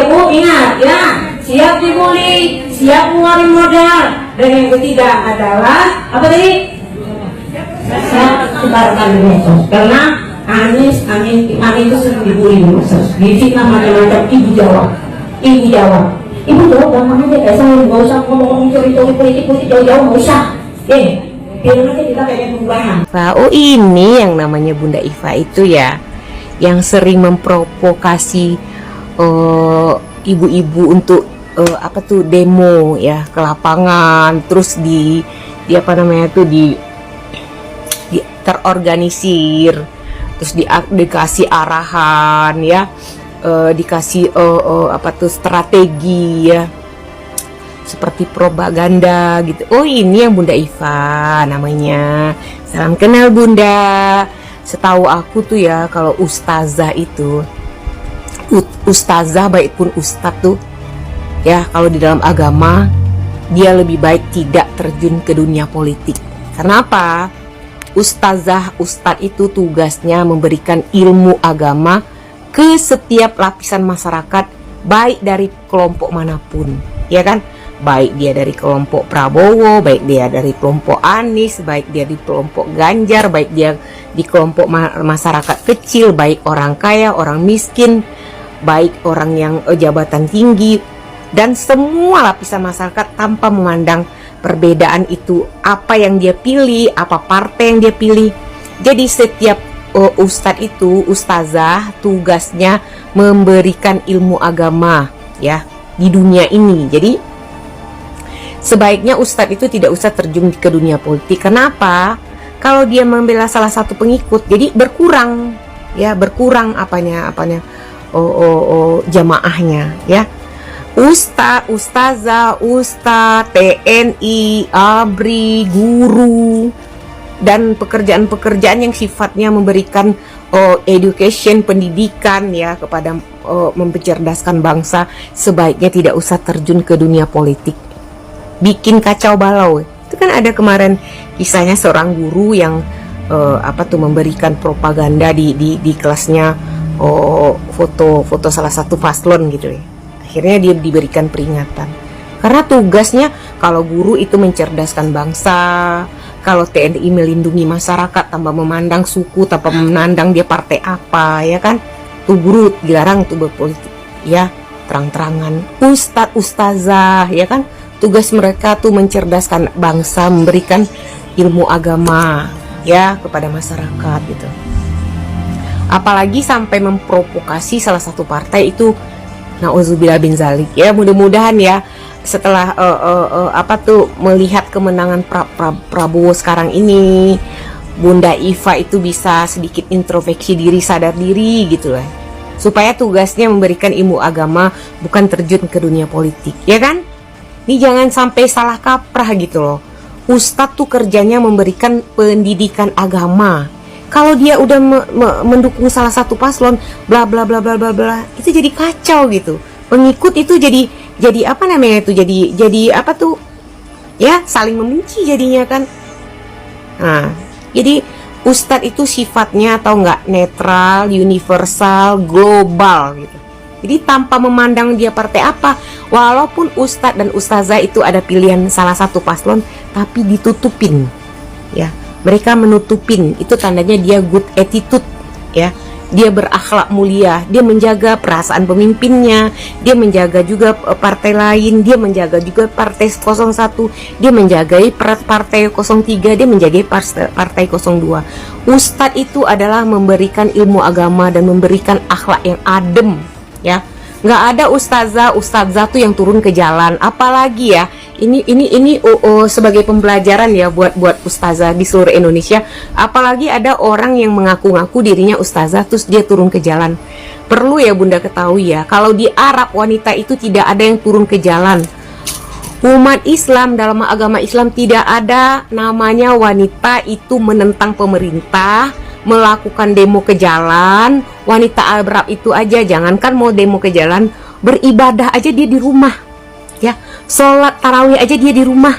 Bu, ingat ya, siap dibully, siap ngeluarin modal. Dan yang ketiga adalah apa tadi? Siap sebarkan di medsos. Karena Anies itu sering dibully di medsos, difitnah macam-macam. Ibu jawab, gampang aja kayak saya, nggak usah ngomong teori politik jauh-jauh, nggak usah. Biar aja kita kayak perubahan. Oh, ini yang namanya Bunda Iva itu ya, yang sering memprovokasi ibu-ibu untuk demo ya ke lapangan, terus di apa namanya tuh di terorganisir, terus dikasih arahan ya, dikasih strategi ya, seperti propaganda gitu. Oh, ini yang Bunda Iva namanya. Salam kenal Bunda. Setahu aku tuh ya, kalau ustazah itu, ustazah baik pun ustadz tuh ya, kalau di dalam agama dia lebih baik tidak terjun ke dunia politik. Karena apa? Ustadz itu tugasnya memberikan ilmu agama ke setiap lapisan masyarakat, baik dari kelompok manapun, ya kan? Baik dia dari kelompok Prabowo, baik dia dari kelompok Anies, baik dia di kelompok Ganjar, baik dia di kelompok masyarakat kecil, baik orang kaya, orang miskin, baik orang yang jabatan tinggi, dan semua lapisan masyarakat tanpa memandang perbedaan itu, apa yang dia pilih, apa partai yang dia pilih. Jadi setiap ustazah tugasnya memberikan ilmu agama ya di dunia ini. Jadi sebaiknya ustadz itu tidak usah terjun ke dunia politik. Kenapa? Kalau dia membela salah satu pengikut, jadi berkurang jamaahnya ya. Ustazah, TNI, ABRI, guru, dan pekerjaan-pekerjaan yang sifatnya memberikan education, pendidikan ya, kepada mencerdaskan bangsa, sebaiknya tidak usah terjun ke dunia politik, bikin kacau balau. Itu kan ada kemarin kisahnya seorang guru yang memberikan propaganda di kelasnya, foto salah satu paslon gitu ya. Akhirnya dia diberikan peringatan. Karena tugasnya, kalau guru itu mencerdaskan bangsa, kalau TNI melindungi masyarakat tanpa memandang suku, tanpa memandang dia partai apa, ya kan? Tuh guru dilarang tuh berpolitik, ya, terang-terangan. Ustazah, ya kan? Tugas mereka tuh mencerdaskan bangsa, memberikan ilmu agama, ya, kepada masyarakat gitu. Apalagi sampai memprovokasi salah satu partai itu, na'udzubillah bin zalik ya. Mudah-mudahan ya, setelah melihat kemenangan Prabowo sekarang ini, Bunda Iva itu bisa sedikit introspeksi diri, sadar diri gitu lah, supaya tugasnya memberikan ilmu agama, bukan terjun ke dunia politik, ya kan? Ini jangan sampai salah kaprah gitu loh. Ustadz tuh kerjanya memberikan pendidikan agama. Kalau dia udah mendukung salah satu paslon, bla bla bla bla bla bla, itu jadi kacau gitu. Pengikut itu jadi apa namanya itu? Jadi apa tuh? Ya, saling membenci jadinya kan. Nah, jadi ustadz itu sifatnya atau enggak netral, universal, global gitu. Jadi tanpa memandang dia partai apa, walaupun ustadz dan ustazah itu ada pilihan salah satu paslon, tapi ditutupin, ya. Mereka menutupin, itu tandanya dia good attitude ya. Dia berakhlak mulia, dia menjaga perasaan pemimpinnya, dia menjaga juga partai lain, dia menjaga juga partai 01, dia menjagai partai 03, dia menjaga partai 02. Ustadz itu adalah memberikan ilmu agama dan memberikan akhlak yang adem ya. Nggak ada ustazah tuh yang turun ke jalan, apalagi ya ini sebagai pembelajaran ya buat ustazah di seluruh Indonesia. Apalagi ada orang yang mengaku-ngaku dirinya ustazah terus dia turun ke jalan. Perlu ya Bunda ketahui ya, kalau di Arab wanita itu tidak ada yang turun ke jalan. Umat Islam, dalam agama Islam tidak ada namanya wanita itu menentang pemerintah, melakukan demo ke jalan. Wanita Arab itu aja, jangankan mau demo ke jalan, beribadah aja dia di rumah ya, sholat tarawih aja dia di rumah,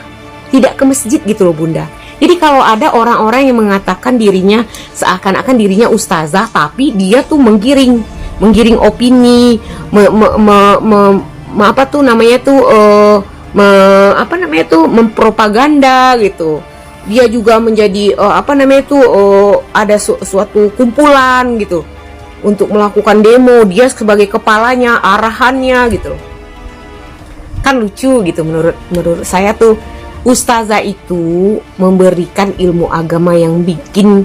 tidak ke masjid gitu loh Bunda. Jadi kalau ada orang-orang yang mengatakan dirinya seakan-akan dirinya ustazah, tapi dia tuh menggiring menggiring opini, apa tuh namanya tuh mempropaganda gitu. Dia juga menjadi ada suatu kumpulan gitu untuk melakukan demo, dia sebagai kepalanya, arahannya gitu. Kan lucu gitu menurut saya tuh. Ustazah itu memberikan ilmu agama yang bikin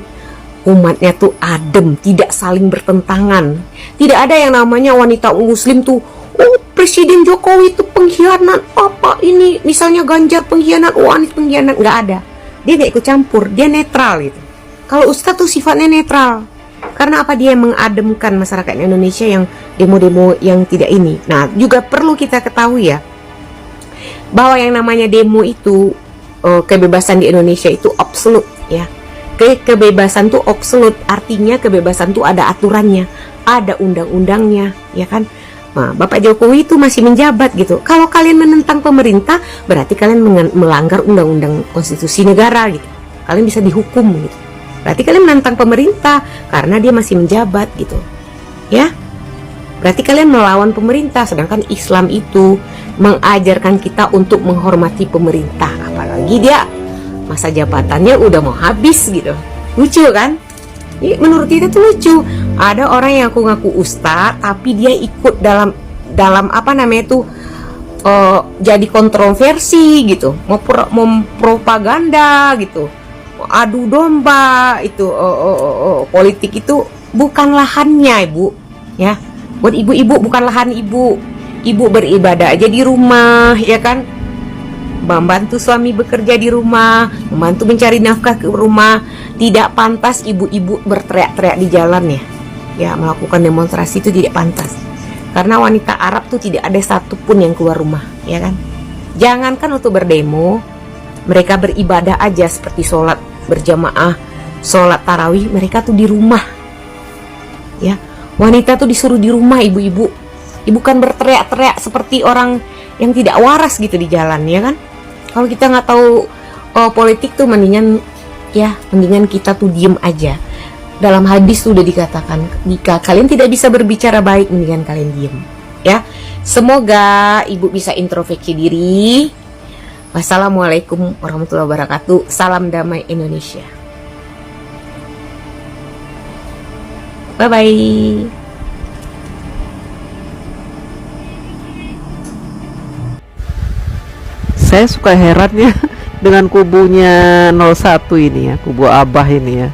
umatnya tuh adem, tidak saling bertentangan. Tidak ada yang namanya wanita muslim tuh, oh Presiden Jokowi itu pengkhianat, apa ini misalnya Ganjar pengkhianat, Anies pengkhianat, nggak ada. Dia nggak ikut campur, dia netral gitu. Kalau Ustadz tuh sifatnya netral. Karena apa? Dia mengademkan masyarakat Indonesia yang demo-demo yang tidak ini. Nah, juga perlu kita ketahui ya, bahwa yang namanya demo itu, kebebasan di Indonesia itu absolut ya. Kebebasan tuh absolut, artinya kebebasan tuh ada aturannya, ada undang-undangnya, ya kan? Nah, Bapak Jokowi itu masih menjabat gitu. Kalau kalian menentang pemerintah, berarti kalian melanggar undang-undang konstitusi negara gitu. Kalian bisa dihukum gitu. Berarti kalian menentang pemerintah karena dia masih menjabat gitu. Ya. Berarti kalian melawan pemerintah, sedangkan Islam itu mengajarkan kita untuk menghormati pemerintah. Apalagi dia masa jabatannya udah mau habis gitu. Lucu kan? Menurut kita tuh lucu. Ada orang yang ngaku ustaz tapi dia ikut dalam jadi kontroversi gitu, mau propaganda gitu, adu domba itu, politik itu bukan lahannya ibu ya. Buat ibu-ibu bukan lahan ibu. Ibu beribadah aja di rumah ya kan, membantu suami bekerja di rumah, membantu mencari nafkah ke rumah. Tidak pantas ibu-ibu berteriak-teriak di jalan ya, melakukan demonstrasi itu tidak pantas. Karena wanita Arab tuh tidak ada satupun yang keluar rumah, ya kan? Jangankan untuk berdemo, mereka beribadah aja seperti sholat berjamaah, sholat tarawih, mereka tuh di rumah. Ya, wanita tuh disuruh di rumah ibu-ibu. Ibu kan berteriak-teriak seperti orang yang tidak waras gitu di jalan, ya kan? Kalau kita nggak tahu politik tuh mendingan kita tuh diem aja. Dalam hadis sudah dikatakan, jika kalian tidak bisa berbicara baik, mendingan kalian diem ya. Semoga ibu bisa introspeksi diri. Wassalamualaikum warahmatullahi wabarakatuh. Salam damai Indonesia. Bye bye. Saya suka heran ya dengan kubunya 01 ini ya, kubu Abah ini ya.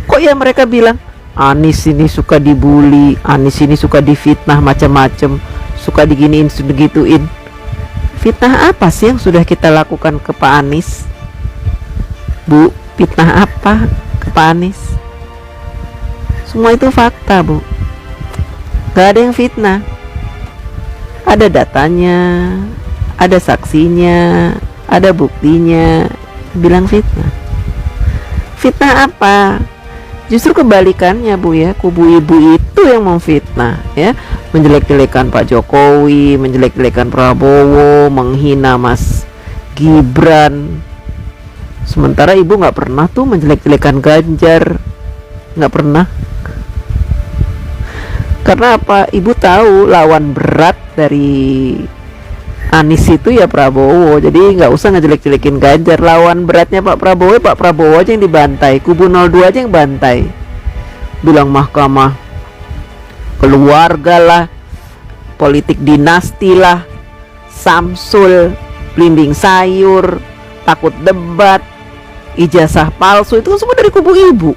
Kok ya mereka bilang Anies ini suka dibully, Anies ini suka difitnah macam-macam, suka diginiin, sudah gituin. Fitnah apa sih yang sudah kita lakukan ke Pak Anies? Bu, fitnah apa ke Pak Anies? Semua itu fakta, Bu. Gak ada yang fitnah. Ada datanya, ada saksinya, ada buktinya. Bilang fitnah. Fitnah apa? Justru kebalikannya, Bu ya. Kubu ibu itu yang memfitnah ya, menjelek-jelekan Pak Jokowi, menjelek-jelekan Prabowo, menghina Mas Gibran. Sementara ibu nggak pernah tuh menjelek-jelekan Ganjar, nggak pernah. Karena apa? Ibu tahu lawan berat dari Anies itu ya Prabowo, jadi nggak usah ngejelek-jelekin Ganjar. Lawan beratnya Pak Prabowo aja yang dibantai, kubu 02 aja yang bantai. Bilang mahkamah keluarga lah, politik dinasti lah, Samsul, belimbing sayur, takut debat, ijazah palsu, itu semua dari kubu ibu.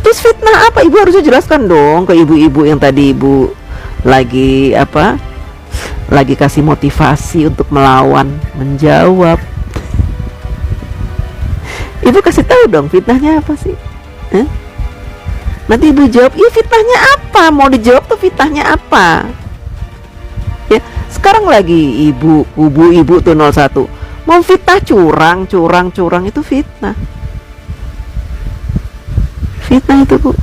Terus fitnah apa? Ibu harusnya jelaskan dong ke ibu-ibu yang tadi ibu lagi lagi kasih motivasi untuk melawan, menjawab. Ibu kasih tahu dong fitnahnya apa sih? Nanti ibu jawab, iya fitnahnya apa? Mau dijawab tuh fitnahnya apa? Ya, sekarang lagi kubu ibu tuh 01 mau fitnah curang itu fitnah. Fitnah itu, Bu.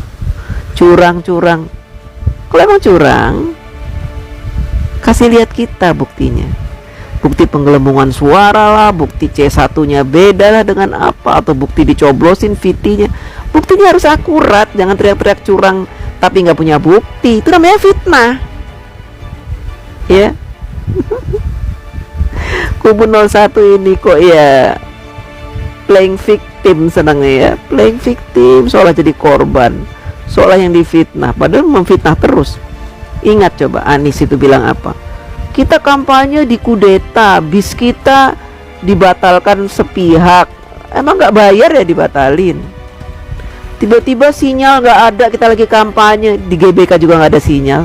Curang. Kalau emang curang, kasih lihat kita buktinya. Bukti penggelembungan suara lah, bukti C1-nya beda lah dengan apa, atau bukti dicoblosin VT-nya. Buktinya harus akurat, jangan teriak-teriak curang tapi nggak punya bukti, itu namanya fitnah. Ya. Kubu 01 ini kok ya playing victim senangnya ya, playing victim, seolah jadi korban, seolah yang difitnah, padahal memfitnah terus. Ingat coba Anies itu bilang apa? Kita kampanye dikudeta, bis kita dibatalkan sepihak. Emang nggak bayar ya dibatalin? Tiba-tiba sinyal nggak ada, kita lagi kampanye, di GBK juga nggak ada sinyal.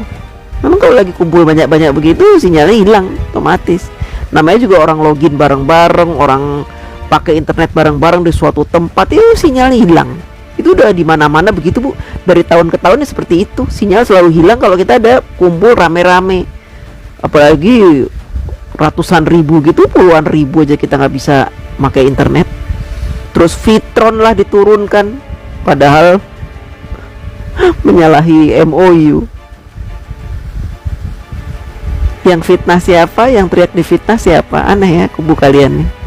Memang kalau lagi kumpul banyak-banyak begitu sinyalnya hilang otomatis. Namanya juga orang login bareng-bareng, orang pakai internet bareng-bareng di suatu tempat, itu sinyalnya hilang. Itu udah di mana-mana begitu Bu. Dari tahun ke tahun seperti itu, sinyal selalu hilang kalau kita ada kumpul rame-rame. Apalagi ratusan ribu gitu, puluhan ribu aja kita nggak bisa pakai internet. Terus Fitron lah diturunkan, padahal menyalahi MOU. Yang fitnah siapa? Yang teriak di fitnah siapa? Aneh ya kubu kalian nih.